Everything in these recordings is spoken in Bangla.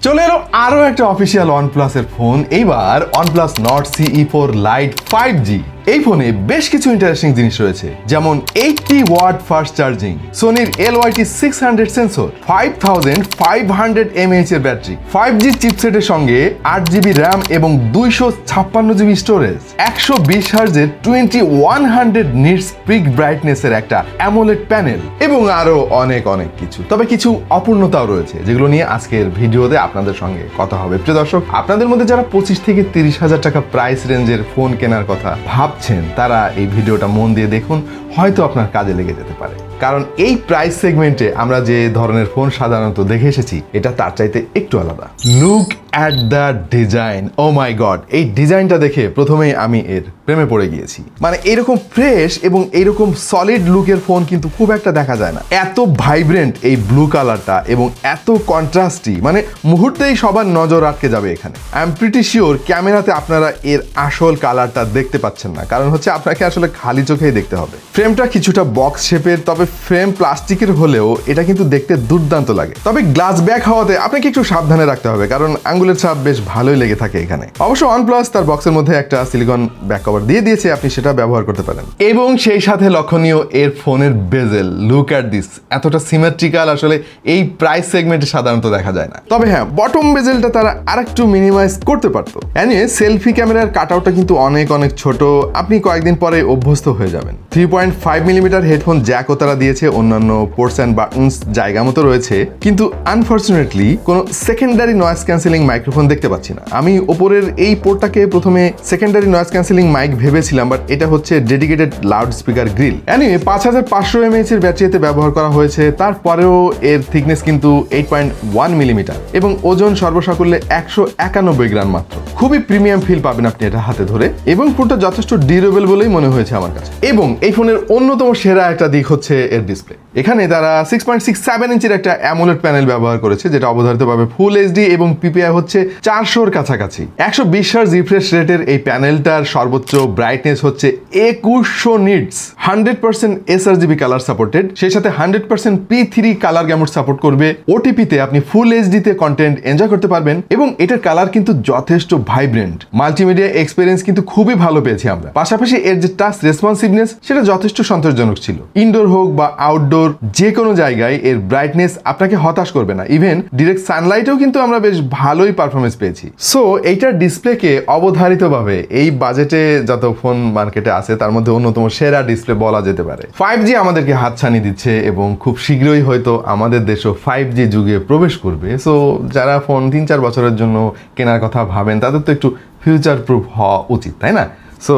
চলে এলো আরো একটা অফিসিয়াল OnePlus এর ফোন, এইবার OnePlus Nord CE4 Lite 5G। এই ফোনে বেশ কিছু ইন্টারেস্টিং জিনিস রয়েছে, যেমন 80 ওয়াট ফাস্ট চার্জিং, সোনির LYT600 সেন্সর, 5500 mAh এর ব্যাটারি, 5G চিপসেটের সঙ্গে 8GB র্যাম এবং 256GB স্টোরেজ, 120 হার্জের 2100 নিটস পিক ব্রাইটনেসের একটা অ্যামোলেড প্যানেল এবং আরো অনেক কিছু। তবে কিছু অপূর্ণতাও রয়েছে, যেগুলো নিয়ে আজকের ভিডিওতে আপনাদের সঙ্গে কথা হবে। প্রিয় দর্শক, আপনাদের মধ্যে যারা 25 থেকে 30 হাজার টাকা প্রাইস রেঞ্জের ফোন কেনার কথা ভাবছেন, তারা এই ভিডিওটা মন দিয়ে দেখুন, হয়তো আপনার কাজে লেগে যেতে পারে। কারণ এই প্রাইস সেগমেন্টে আমরা যে ধরনের ফোন সাধারণত দেখে এসেছি, এটা তার চাইতে একটু আলাদা। Look at the design, oh my God! এই ডিজাইনটা দেখে প্রথমেই আমি এর প্রেমে পড়ে গিয়েছি। মানে এরকম ফ্রেশ এবং এইরকম সলিড লুকের ফোন কিন্তু খুব একটা দেখা যায় না। এত ভাইব্রেন্ট এই ব্লু কালারটা এবং এত কন্ট্রাস্টি, মানে মুহূর্তেই সবার নজর আটকে যাবে এখানে। আই এম প্রিটি শিওর ক্যামেরাতে আপনারা এর আসল কালারটা দেখতে পাচ্ছেন না, কারণ হচ্ছে আপনাকে আসলে খালি চোখেই দেখতে হবে। ফ্রেমটা কিছুটা বক্স শেপের, তবে ফ্রেম প্লাস্টিকের হলেও এটা কিন্তু দেখতে দুর্দান্ত লাগে। তবে গ্লাস ব্যাক হওয়াতে আপনাকে একটু সাবধানে রাখতে হবে, কারণ আঙ্গুলের ছাপ বেশ ভালোই লেগে থাকে এখানে। অবশ্য OnePlus তার বক্সের মধ্যে একটা সিলিকন ব্যাক কভার দিয়ে দিয়েছে, আপনি সেটা ব্যবহার করতে পারেন। এবং সেই সাথে লক্ষণীয় এর ফোনের বেজেল। লুক অ্যাট দিস, এতটা সিমেট্রিক্যাল আসলে এই প্রাইস সেগমেন্টে সাধারণত দেখা যায় না। তবে হ্যাঁ, বটম বেজেলটা তারা আরেকটু মিনিমাইজ করতে পারতো। এনিওয়ে, সেলফি ক্যামেরার কাটআউটটা কিন্তু অনেক ছোট, আপনি কয়েকদিন পরে অভ্যস্ত হয়ে যাবেন। 3.5 মিলিমিটার হেডফোন জ্যাকও তারা দিয়েছে, অন্যান্য পোর্টস অ্যান্ড বাটনস জায়গা মতো রয়েছে, কিন্তু আনফরচুনেটলি কোনো সেকেন্ডারি নয়েজ ক্যান্সেলিং মাইক্রোফোন দেখতে পাচ্ছি না। আমি ওপরের এই পোর্টটাকে প্রথমে সেকেন্ডারি নয়েজ ক্যান্সেলিং মাইক ভেবেছিলাম, বাট এটা হচ্ছে dedicated loud speaker grill. Anyway, 5500 mAh এর ব্যাটারিতে ব্যবহার করা হয়েছে, তারপরেও এর থিকনেস কিন্তু 8.1 মিলিমিটার এবং ওজন সর্বসাকুল্যে 191 গ্রাম মাত্র। খুবই প্রিমিয়াম ফিল পাবেন আপনি এটা হাতে ধরে, এবং ফোনটা যথেষ্ট ডিউরেবল বলেই মনে হয়েছে আমার কাছে। এবং এই ফোনের অন্যতম সেরা একটা দিক হচ্ছে এর ডিসপ্লে। এখানে তারা 6.67 ইঞ্চির একটা অ্যামোলেড প্যানেল ব্যবহার করেছে, যেটা অবধারিতভাবে ফুল এইচডি এবং পিপিআই হচ্ছে 400-র কাছাকাছি। 120 হার্জ রিফ্রেশ রেটের এই প্যানেলটার সর্বোচ্চ ব্রাইটনেস হচ্ছে 2100 নিটস, 100% sRGB কালার সাপোর্টেড, সেই সাথে 100% P3 কালার গ্যামুট সাপোর্ট করবে। ওটিপিতে আপনি ফুল এইচডিতে কন্টেন্ট এনজয় করতে পারবেন, এবং এটার কালার কিন্তু যথেষ্ট ভাইব্রেন্ট। মাল্টিমিডিয়া এক্সপিরিয়েন্স কিন্তু খুবই ভালো পেয়েছি আমরা। পাশাপাশি এর যে টাচ রেসপন্সিভনেস, সেটা যথেষ্ট সন্তোষজনক ছিল। ইনডোর হোক বা আউটডোর, যে কোনো জায়গায় এর ব্রাইটনেস আপনাকে হতাশ করবে না। ইভেন ডিরেক্ট সানলাইটেও কিন্তু আমরা বেশ ভালোই পারফরমেন্স পেয়েছি। সো এইটার ডিসপ্লেকে অবধারিতভাবে এই বাজেটে যত ফোন মার্কেটে আছে, তার মধ্যে অন্যতম সেরা ডিসপ্লে বলা যেতে পারে। 5G আমাদেরকে হাতছানি দিচ্ছে, এবং খুব শীঘ্রই হয়তো আমাদের দেশও 5G যুগে প্রবেশ করবে। সো যারা ফোন 3-4 বছরের জন্য কেনার কথা ভাবেন, তাদের তো একটু ফিউচার প্রুফ হওয়া উচিত, তাই না? সো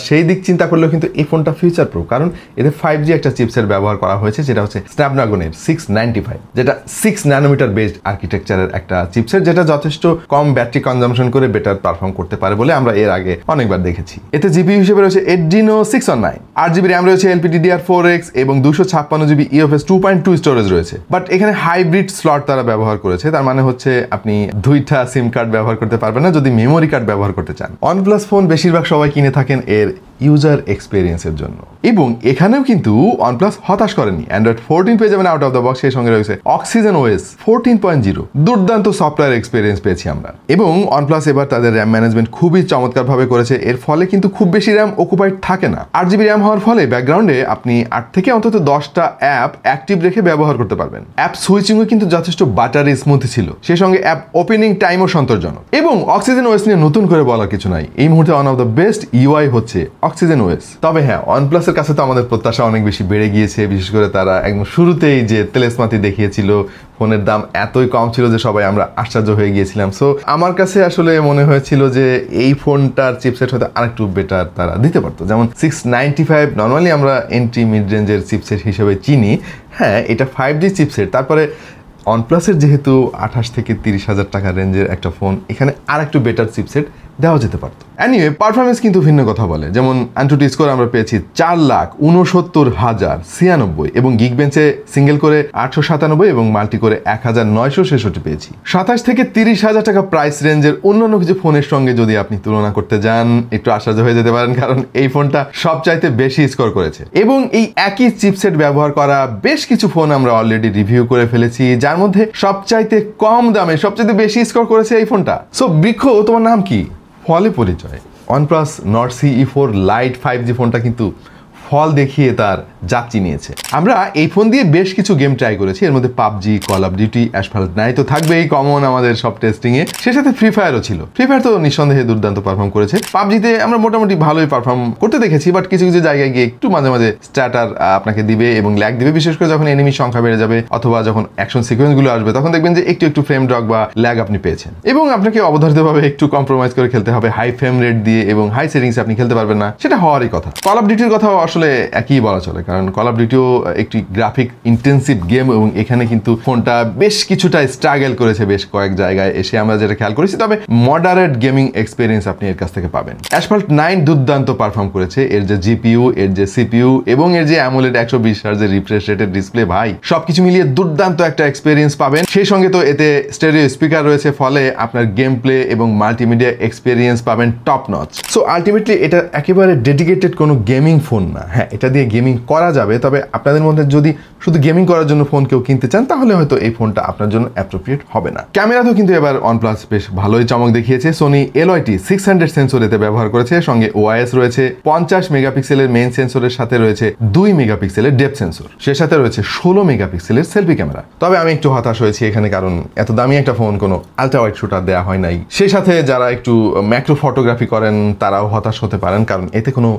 সেই দিক চিন্তা করলেও কিন্তু এই ফোনটা ফিউচার প্রুফ, কারণ এতে 5G একটা চিপসেট ব্যবহার করা হয়েছে, যেটা হচ্ছে স্ন্যাপড্রাগনের 695, যেটা 6 ন্যানোমিটার বেসড আর্কিটেকচারের একটা চিপসেট, যেটা যথেষ্ট কম ব্যাটারি কনজাম্পশন করে বেটার পারফর্ম করতে পারে বলে আমরা এর আগে অনেকবার দেখেছি। এতে জিপিইউ হিসেবে রয়েছে Adreno 609, 8GB র্যাম রয়েছে LPDDR4X এবং 256GB UFS 2.2 স্টোরেজ রয়েছে। বাট এখানে হাইব্রিড স্লট তারা ব্যবহার করেছে, তার মানে হচ্ছে আপনি 2টা সিম কার্ড ব্যবহার করতে পারবেন না যদি মেমোরি কার্ড ব্যবহার করতে চান। OnePlus ফোন বেশিরভাগ সবাই কিনে থাকেন এর ইউজার এক্সপিরিয়েন্সের জন্য, এবং এখানেও কিন্তু OnePlus হতাশ করেনি। Android 14 পেয়ে যাবেন আউট অফ দ্য বক্স, সেই সঙ্গে রয়েছে Oxygen OS 14.0, দুর্দান্ত সফটওয়্যার এক্সপিরিয়েন্স পেয়েছি আমরা। এবং OnePlus এবার তাদের র্যাম ম্যানেজমেন্ট খুবই চমৎকারভাবে করেছে, এর ফলে কিন্তু খুব বেশি র্যাম অকুপাইড থাকে না। 8GB র্যাম হওয়ার ফলে ব্যাকগ্রাউন্ডে আপনি 8 থেকে অন্তত 10টা অ্যাপ অ্যাক্টিভ রেখে ব্যবহার করতে পারবেন। অ্যাপ সুইচিংও কিন্তু যথেষ্ট বাটারি স্মুথ ছিল, সেই সঙ্গে অ্যাপ ওপেনিং টাইমও সন্তোষজনক। এবং Oxygen OS নিয়ে নতুন করে বলার কিছু নাই, এই মুহূর্তে one of the best UI হচ্ছে Oxygen OS। তবে হ্যাঁ, OnePlus এর কাছে তো আমাদের প্রত্যাশা অনেক বেশি বেড়ে গিয়েছে, বিশেষ করে তারা একদম শুরুতেই যে তেলেসমাতি দেখিয়েছিল, ফোনের দাম এতই কম ছিল যে সবাই আমরা আশ্চর্য হয়ে গিয়েছিলাম। সো আমার কাছে আসলে মনে হয়েছিল যে এই ফোনটার চিপসেট হয়তো আরেকটু বেটার তারা দিতে পারতো, যেমন 695 নর্মালি আমরা এন্ট্রি মিড রেঞ্জের চিপসেট হিসেবে চিনি। হ্যাঁ, এটা 5G চিপসেট, তারপরে OnePlus এর যেহেতু 28 থেকে 30 হাজার টাকা রেঞ্জের একটা ফোন, এখানে আর একটু বেটার চিপসেট দেওয়া যেতে পারতো। এনিওয়ে পারফরমেন্স কিন্তু ভিন্ন কথা বলে, যেমন অ্যান্টুটি স্কোর আমরা পেয়েছি 4,69,096 এবং গিগবেঞ্চে সিঙ্গেল করে 897 এবং মাল্টি করে 1,966 পেয়েছি। 27 থেকে 30,000 টাকা প্রাইস রেঞ্জের অন্যান্য কিছু ফোনের সঙ্গে যদি আপনি তুলনা করতে যান একটু আশ্চর্য হয়ে যেতে পারেন, কারণ এই ফোনটা সবচাইতে বেশি স্কোর করেছে এবং এই একই চিপসেট ব্যবহার করা বেশ কিছু ফোন আমরা অলরেডি রিভিউ করে ফেলেছি, যার মধ্যে সবচাইতে কম দামে সবচাইতে বেশি স্কোর করেছে এই ফোনটা। সো বৃক্ষ, তোমার নাম কি? ফলে পরিচয়। OnePlus Nord CE4 Lite 5G ফোনটা কিন্তু ফল দেখিয়ে তার যাত্রী নিয়েছে। আমরা এই ফোন দিয়ে বেশ কিছু গেম ট্রাই করেছি, এর মধ্যে PUBG, call of duty, Asphalt night তো থাকবেই কমন আমাদের সব টেস্টিংয়ে, সে সাথে ফ্রি ফায়ারও ছিল। ফ্রি ফায়ার তো নিঃসন্দেহে দুর্দান্ত পারফর্ম করেছে। পাবজিতে আমরা মোটামুটি ভালোই পারফর্ম করতে দেখেছি, বাট কিছু কিছু জায়গায় গিয়ে একটু মাঝে মাঝে স্ট্যাটার আপনাকে দিবে এবং ল্যাগ দিবে, বিশেষ করে যখন এনিমির সংখ্যা বেড়ে যাবে অথবা যখন অ্যাকশন সিকোয়েন্সগুলো আসবে তখন দেখবেন যে একটু ফ্রেম ড্রপ বা ল্যাগ আপনি পেয়েছেন এবং আপনাকে অবধারিতভাবে একটু কম্প্রোমাইজ করে খেলতে হবে। হাই ফ্রেম রেট দিয়ে এবং হাই সেটিংসে আপনি খেলতে পারবেন না, সেটা হওয়ারই কথা। কল অফ ডিউটির কথাও আসলে একই বলা চলে, কারণ কল অফ ডিউটিও একটি গ্রাফিক ইন্টেন্সিভ গেম এবং এখানে কিন্তু ফোনটা বেশ কিছুটা স্ট্রাগল করেছে বেশ কয়েক জায়গায় এসে, আমরা যেটা খেয়াল করেছি। তবে মডারেট গেমিং এক্সপিরিয়েন্স আপনি এর কাছ থেকে পাবেন। অ্যাসফাল্ট 9 দুর্দান্ত পারফর্ম করেছে, এর যে জিপিইউ, এর যে সিপিইউ এবং এর যে অ্যামোলেড 120 হার্জের রিফ্রেশ রেটের ডিসপ্লে, ভাই সবকিছু মিলিয়ে দুর্দান্ত একটা এক্সপিরিয়েন্স পাবেন। সেই সঙ্গে তো এতে স্টেরিও স্পিকার রয়েছে, ফলে আপনার গেম প্লে এবং মাল্টিমিডিয়া এক্সপিরিয়েন্স পাবেন টপ নচ। সো আলটিমেটলি এটা একেবারে ডেডিকেটেড কোনো গেমিং ফোন না। হ্যাঁ, এটা দিয়ে গেমিং করা যাবে, তবে আপনাদের মধ্যে যদি শুধু গেমিং করার জন্য ফোন কেউ কিনতে চান তাহলে হয়তো এই ফোনটা আপনার জন্য অ্যাপ্রোপ্রিয়েট হবে না। ক্যামেরাতেও কিন্তু এবার OnePlus বেশ ভালোই চমক দেখিয়েছে। সোনি LYT 600 সেন্সর এতে ব্যবহার করেছে, সঙ্গে OIS রয়েছে, 50 মেগাপিক্সেলের মেইন সেন্সরের সাথে রয়েছে 2 মেগাপিক্সেলের ডেপথ সেন্সর, সে সাথে রয়েছে 16 মেগাপিক্সেলের সেলফি ক্যামেরা। তবে আমি একটু হতাশ হয়েছি এখানে, কারণ এত দামি একটা ফোন কোনো আলট্রা ওয়াইড শুটার দেওয়া হয় নাই। সেই সাথে যারা একটু ম্যাক্রো ফটোগ্রাফি করেন তারাও হতাশ হতে পারেন, কারণ এতে কোনো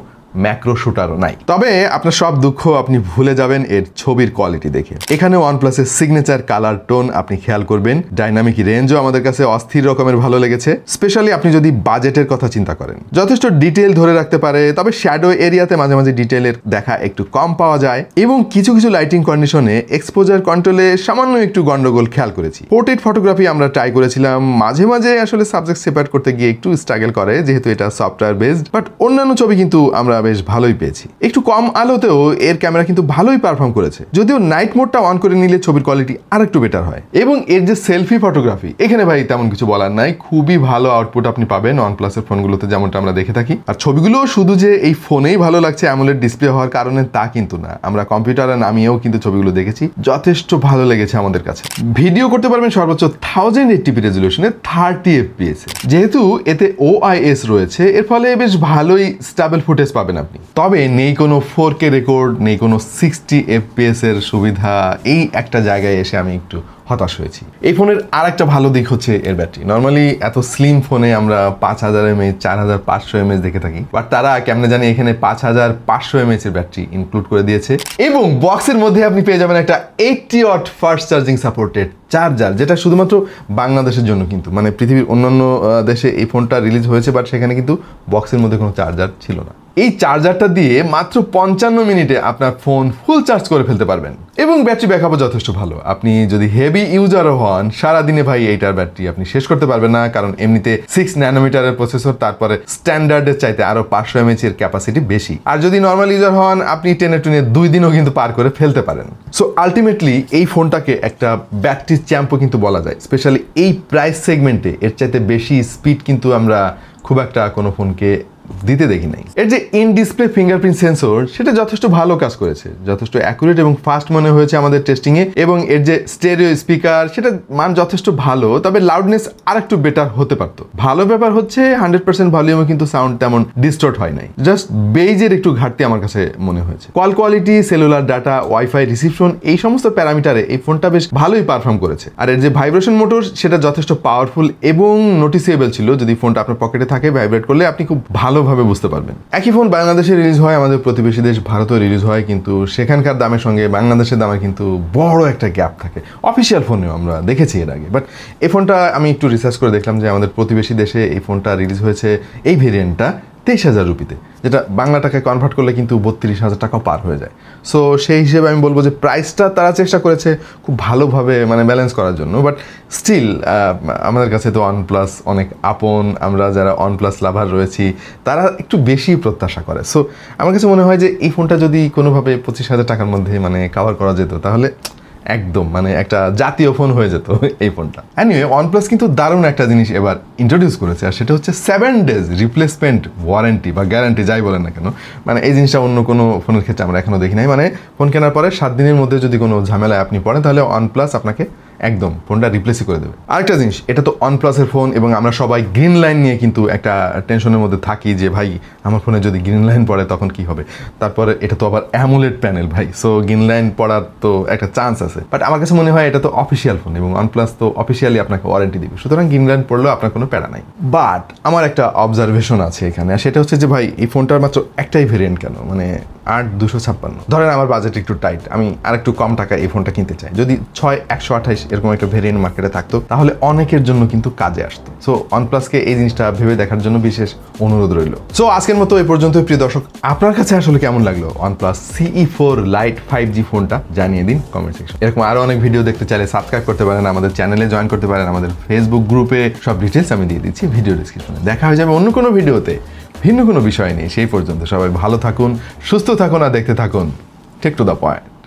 ম্যাক্রো শুটারও নাই। তবে আপনার সব দুঃখ আপনি ভুলে যাবেন এর ছবির কোয়ালিটি দেখে। এখানে OnePlus-এর সিগনেচার কালার টোন আপনি খেয়াল করবেন। ডাইনামিক রেঞ্জও আমাদের কাছে অস্থির রকমের ভালো লেগেছে, স্পেশালি আপনি যদি বাজেটের কথা চিন্তা করেন। যথেষ্ট ডিটেল ধরে রাখতে পারে, তবে শ্যাডো এরিয়াতে মাঝে মাঝে ডিটেলের দেখা একটু কম পাওয়া যায় এবং কিছু কিছু লাইটিং কন্ডিশনে এক্সপোজার কন্ট্রোলে সামান্য একটু গন্ডগোল খেয়াল করেছি। পোর্ট্রেট ফটোগ্রাফি আমরা ট্রাই করেছিলাম, মাঝে মাঝে আসলে সাবজেক্ট সেপারেট করতে গিয়ে একটু স্ট্রাগল করে, যেহেতু এটা সফটওয়্যার বেসড, বাট অন্যান্য ছবি কিন্তু আমরা বেশ ভালোই পেয়েছি। একটু কম আলোতেও এর ক্যামেরা কিন্তু ভালোই পারফর্ম করেছে, যদিও নাইট মোডটা অন করে নিলে ছবির কোয়ালিটি আর একটু বেটার হয়। এবং এর যে সেলফি ফটোগ্রাফি, এখানে ভাই তেমন কিছু বলার নাই, খুবই ভালো আউটপুট আপনি পাবেন OnePlus-এর ফোনগুলোতে যেমনটা আমরা দেখে থাকি। আর ছবিগুলো শুধু যে এই ফোনেই ভালো লাগছে অ্যামোলেড ডিসপ্লে হওয়ার কারণে তা কিন্তু না, আমরা কম্পিউটারে নামিয়েও কিন্তু ছবিগুলো দেখেছি, যথেষ্ট ভালো লেগেছে আমাদের কাছে। ভিডিও করতে পারবেন সর্বোচ্চ 1080p রেজলিউশনে 30 fps, যেহেতু এতে OIS রয়েছে এর ফলে বেশ ভালোই স্টেবল ফুটেজ পাবেন আপনি। তবে নেই কোনো 4K রেকর্ড, নেই কোনো 60 fps এর সুবিধা। এই একটা জায়গায় এসে আমি একটু হতাশ হয়েছি। এই ফোনের আর একটা ভালো দিক হচ্ছে এর ব্যাটারি। নর্মালি এত স্লিম ফোনে আমরা 5000 mAh 4500 mAh দেখে থাকি, বাট তারা কেমনে জানি এখানে 5500 mAh এর ব্যাটারি ইনক্লুড করে দিয়েছে এবং বক্সের মধ্যে আপনি পেয়ে যাবেন একটা 80 watt fast charging supported charger, যেটা শুধুমাত্র বাংলাদেশের জন্য, কিন্তু মানে পৃথিবীর অন্যান্য দেশে এই ফোনটা রিলিজ হয়েছে, বাট সেখানে কিন্তু বক্সের মধ্যে কোনো চার্জার ছিল না। এই চার্জারটা দিয়ে মাত্র 55 মিনিটে আপনার ফোন ফুল চার্জ করে ফেলতে পারবেন এবং ব্যাটারি ব্যাকআপও যথেষ্ট ভালো। আপনি যদি হেভি ইউজারও হন, সারাদিনে ভাই এইটার ব্যাটারি আপনি শেষ করতে পারবেন না, কারণ এমনিতে 6 ন্যানোমিটারের প্রসেসর, তারপরে স্ট্যান্ডার্ডের চাইতে আরো 500 mAh এর ক্যাপাসিটি বেশি। আর যদি নর্মাল ইউজার হন, আপনি টেনে টুনে 2 দিনও কিন্তু পার করে ফেলতে পারেন। সো আলটিমেটলি এই ফোনটাকে একটা ব্যাটারি চ্যাম্পও কিন্তু বলা যায়, স্পেশালি এই প্রাইস সেগমেন্টে এর চাইতে বেশি স্পিড কিন্তু আমরা খুব একটা কোনো ফোনকে দিতে দেখি নাই। এর যে ইন ডিসপ্লে ফিঙ্গারপ্রিন্ট সেন্সর, সেটা যথেষ্ট ভালো কাজ করেছে, যথেষ্ট অ্যাকুরেট এবং ফাস্ট মনে হয়েছে আমাদের টেস্টিং এ। এবং এর যে স্টেরিও স্পিকার, সেটা মান যথেষ্ট ভালো, তবে লাউডনেস আর একটু বেটার হতে পারতো। ভালো ব্যাপার হচ্ছে 100% ভলিউমে কিন্তু সাউন্ড তেমন ডিস্টর্ট হয় নাই, জাস্ট বেজের একটু ঘাটতি আমার কাছে মনে হয়েছে। Call quality, cellular data, wifi reception, এই সমস্ত প্যারামিটারে এই ফোনটা বেশ ভালোই পারফর্ম করেছে। আর এর যে ভাইব্রেশন মোটর, সেটা যথেষ্ট পাওয়ারফুল এবং নোটিসেবল ছিল। যদি ফোনটা আপনার পকেটে থাকে, ভাইব্রেট করলে আপনি খুব ভালোভাবে বুঝতে পারবেন। একই ফোন বাংলাদেশে রিলিজ হয়, আমাদের প্রতিবেশী দেশ ভারতেও রিলিজ হয়, কিন্তু সেখানকার দামের সঙ্গে বাংলাদেশের দামের কিন্তু বড় একটা গ্যাপ থাকে। অফিসিয়াল ফোনেও আমরা দেখেছি এর আগে, বাট এই ফোনটা আমি একটু রিসার্চ করে দেখলাম যে আমাদের প্রতিবেশী দেশে এই ফোনটা রিলিজ হয়েছে, এই ভেরিয়েন্টটা 23,000 রুপিতে, যেটা বাংলা টাকায় কনভার্ট করলে কিন্তু 32,000 টাকাও পার হয়ে যায়। সো সেই হিসেবে আমি বলবো যে প্রাইসটা তারা চেষ্টা করেছে খুব ভালোভাবে মানে ব্যালেন্স করার জন্য, বাট স্টিল আমাদের কাছে তো OnePlus অনেক আপন, আমরা যারা OnePlus লাভার রয়েছি তারা একটু বেশি প্রত্যাশা করে। সো আমার কাছে মনে হয় যে এই ফোনটা যদি কোনোভাবে 25,000 টাকার মধ্যে মানে কাভার করা যেত তাহলে একদম মানে একটা জাতীয় ফোন হয়ে যেত এই ফোনটা। এনিওয়ে OnePlus কিন্তু দারুণ একটা জিনিস এবার ইন্ট্রোডিউস করেছে, আর সেটা হচ্ছে 7 days রিপ্লেসমেন্ট ওয়ারেন্টি বা গ্যারান্টি, যাই বলেন না কেন। মানে এই জিনিসটা অন্য কোনো ফোনের ক্ষেত্রে আমরা এখনো দেখি নাই। মানে ফোন কেনার পরে 7 দিনের মধ্যে যদি কোনো ঝামেলায় আপনি পড়েন তাহলে OnePlus আপনাকে একদম ফোনটা রিপ্লেসই করে দেবে। আরেকটা জিনিস, এটা তো OnePlus-এর ফোন এবং আমরা সবাই গ্রিন লাইন নিয়ে কিন্তু একটা টেনশনের মধ্যে থাকি যে ভাই আমার ফোনে যদি গ্রিন লাইন পড়ে তখন কি হবে। তারপরে এটা তো আবার অ্যামোলেড প্যানেল ভাই, সো গ্রিন লাইন পড়ার তো একটা চান্স আছে। বাট আমার কাছে মনে হয় এটা তো অফিসিয়াল ফোন এবং OnePlus তো অফিসিয়ালি আপনাকে ওয়ারেন্টি দিবে, সুতরাং গ্রিন লাইন পড়লেও আপনার কোনো প্যারা নাই। বাট আমার একটা অবজারভেশন আছে এখানে, আর সেটা হচ্ছে যে ভাই এই ফোনটার মাত্র একটাই ভেরিয়েন্ট কেন, মানে 8,256। ধরেন আমার বাজেট একটু টাইট, আমি আরেকটু কম টাকায় এই ফোনটা কিনতে চাই, যদি 6,128 এরকম একটা ভেরিয়েন্ট মার্কেটে থাকতো তাহলে অনেকের জন্য কিন্তু কাজে আসতো। সো OnePlus-কে এই জিনিসটা ভেবে দেখার জন্য বিশেষ অনুরোধ রইল। সো আজকের মতো এই পর্যন্ত প্রিয় দর্শক, আপনার কাছে আসলে কেমন লাগলো OnePlus CE4 Lite 5G ফোনটা জানিয়ে দিন কমেন্ট সেকশন। এরকম আরো অনেক ভিডিও দেখতে চাইলে সাবস্ক্রাইব করতে পারেন, আমাদের চ্যানেলে জয়েন করতে পারেন, আমাদের ফেসবুক গ্রুপে সব ডিটেলস আমি দিয়ে দিচ্ছি ভিডিও ডিসক্রিপশনে। দেখা হয়ে যাবে অন্য কোনো ভিডিওতে ভিন্ন কোনো বিষয় নেই। সেই পর্যন্ত সবাই ভালো থাকুন, সুস্থ থাকুন আর দেখতে থাকুন ঠিক টু দ্য পয়েন্ট।